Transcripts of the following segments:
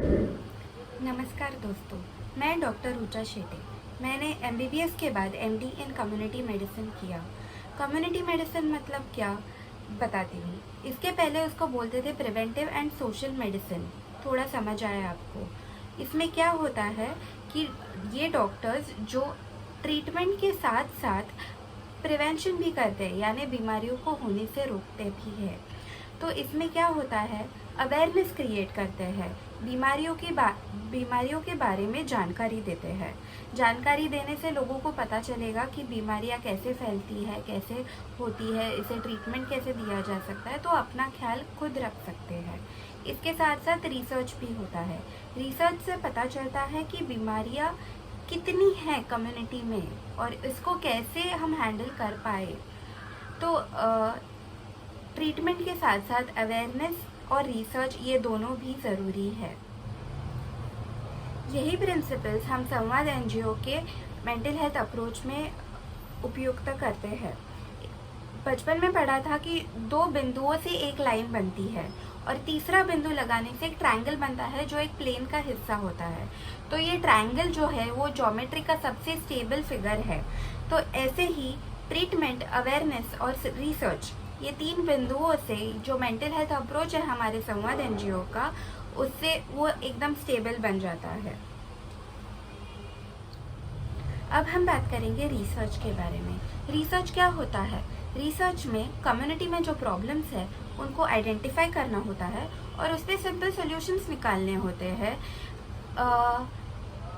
नमस्कार दोस्तों, मैं डॉक्टर ऊचा शेटे। मैंने एमबीबीएस के बाद एमडी इन कम्युनिटी मेडिसिन किया। कम्युनिटी मेडिसिन मतलब क्या, बताती हूँ। इसके पहले उसको बोलते थे प्रिवेंटिव एंड सोशल मेडिसिन। थोड़ा समझ आया आपको? इसमें क्या होता है कि ये डॉक्टर्स जो ट्रीटमेंट के साथ साथ प्रिवेंशन भी करते हैं, यानी बीमारियों को होने से रोकते भी है। तो इसमें क्या होता है, अवेयरनेस क्रिएट करते हैं, बीमारियों के बारे में जानकारी देते हैं। जानकारी देने से लोगों को पता चलेगा कि बीमारियां कैसे फैलती है, कैसे होती है, इसे ट्रीटमेंट कैसे दिया जा सकता है, तो अपना ख्याल खुद रख सकते हैं। इसके साथ साथ रिसर्च भी होता है। रिसर्च से पता चलता है कि बीमारियां कितनी हैं कम्युनिटी में और इसको कैसे हम हैंडल कर पाए। तो ट्रीटमेंट के साथ साथ अवेयरनेस और रिसर्च, ये दोनों भी ज़रूरी है। यही प्रिंसिपल्स हम संवाद एनजीओ के मेंटल हेल्थ अप्रोच में उपयुक्त करते हैं। बचपन में पढ़ा था कि 2 बिंदुओं से एक लाइन बनती है और तीसरा बिंदु लगाने से एक ट्रायंगल बनता है जो एक प्लेन का हिस्सा होता है। तो ये ट्रायंगल जो है वो ज्योमेट्री का सबसे स्टेबल फिगर है। तो ऐसे ही ट्रीटमेंट, अवेयरनेस और रिसर्च, ये 3 बिंदुओं से जो मेंटल हेल्थ अप्रोच है हमारे संवाद एनजीओ का, उससे वो एकदम स्टेबल बन जाता है। अब हम बात करेंगे रिसर्च के बारे में। रिसर्च क्या होता है? रिसर्च में कम्युनिटी में जो प्रॉब्लम्स है उनको आइडेंटिफाई करना होता है और उस पर सिंपल सॉल्यूशंस निकालने होते हैं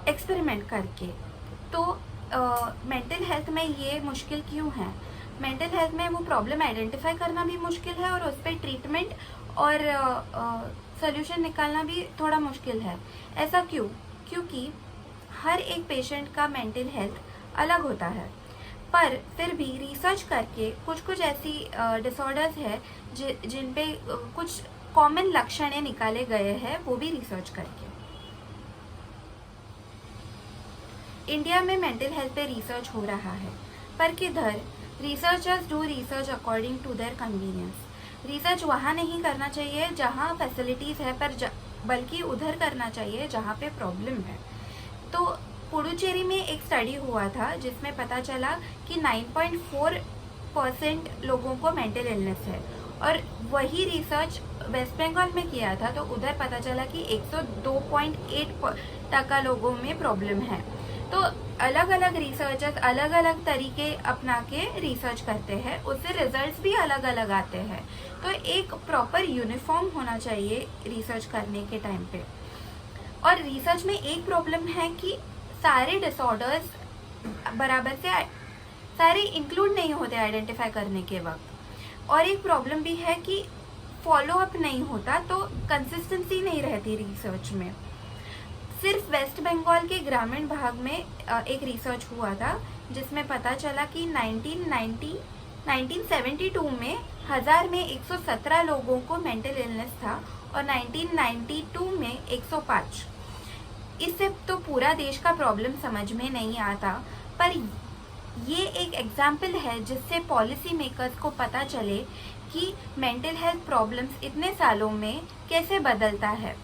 एक्सपेरिमेंट करके। तो मेंटल हेल्थ में ये मुश्किल क्यों है? मेंटल हेल्थ में वो प्रॉब्लम आइडेंटिफाई करना भी मुश्किल है और उस पर ट्रीटमेंट और सॉल्यूशन निकालना भी थोड़ा मुश्किल है। ऐसा क्यों? क्योंकि हर एक पेशेंट का मेंटल हेल्थ अलग होता है, पर फिर भी रिसर्च करके कुछ ऐसी डिसऑर्डर्स है जिन पे कुछ कॉमन लक्षण निकाले गए हैं, वो भी रिसर्च करके। इंडिया में मेंटल हेल्थ पे रिसर्च हो रहा है, पर किधर? Researchers do research according to their convenience. Research वहाँ नहीं करना चाहिए जहाँ फैसिलिटीज़ है, बल्कि उधर करना चाहिए जहाँ पे प्रॉब्लम है। तो पुडुचेरी में एक स्टडी हुआ था जिसमें पता चला कि 9.4% लोगों को मेंटल इलनेस है, और वही रिसर्च वेस्ट बंगाल में किया था तो उधर पता चला कि 102.8% लोगों में प्रॉब्लम है। तो अलग अलग रिसर्चर्स अलग अलग तरीके अपना के रिसर्च करते हैं, उससे रिजल्ट्स भी अलग अलग आते हैं। तो एक प्रॉपर यूनिफॉर्म होना चाहिए रिसर्च करने के टाइम पे। और रिसर्च में एक प्रॉब्लम है कि सारे डिसऑर्डर्स बराबर से सारे इंक्लूड नहीं होते आइडेंटिफाई करने के वक्त। और एक प्रॉब्लम भी है कि फॉलो अप नहीं होता, तो कंसिस्टेंसी नहीं रहती रिसर्च में। सिर्फ वेस्ट बंगाल के ग्रामीण भाग में एक रिसर्च हुआ था जिसमें पता चला कि 1972 में 1000 में 117 लोगों को मेंटल इलनेस था और 1992 में 105। इससे तो पूरा देश का प्रॉब्लम समझ में नहीं आता, पर ये एक एग्जाम्पल है जिससे पॉलिसी मेकर्स को पता चले कि मेंटल हेल्थ प्रॉब्लम्स इतने सालों में कैसे बदलता है।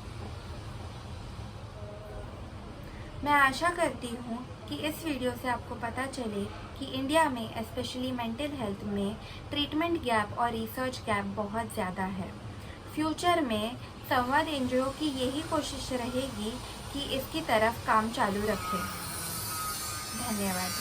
मैं आशा करती हूँ कि इस वीडियो से आपको पता चले कि इंडिया में स्पेशली मेंटल हेल्थ में ट्रीटमेंट गैप और रिसर्च गैप बहुत ज़्यादा है। फ्यूचर में संवाद एनजीओ की यही कोशिश रहेगी कि इसकी तरफ काम चालू रखें। धन्यवाद।